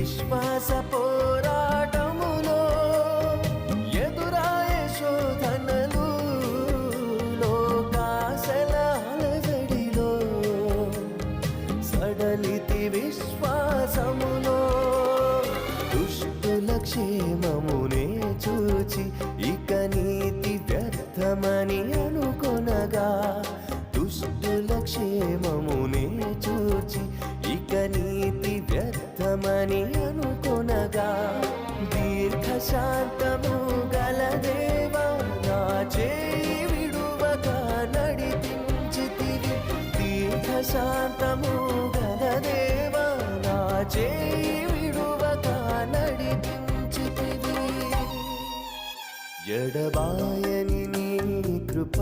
విశ్వాస పోరాటములో ఎదురాయే శోధనలు లోకాశల అలజడిలో సడలితి విశ్వాసములో దుష్టుల క్షేమమునే చూచి ఇక నీతి వ్యర్థమని అనుకొనగా దుష్టుల క్షేమమునే చూచి ఇక నీతి వ్యర్థమని అనుకొనగా దీర్ఘశాంతము గల దేవా నా చేయి విడువక నడిపించితివి దీర్ఘశాంతము గల దేవా నా చేయి విడువక నడిపించితివి ఎడబాయని నీ కృప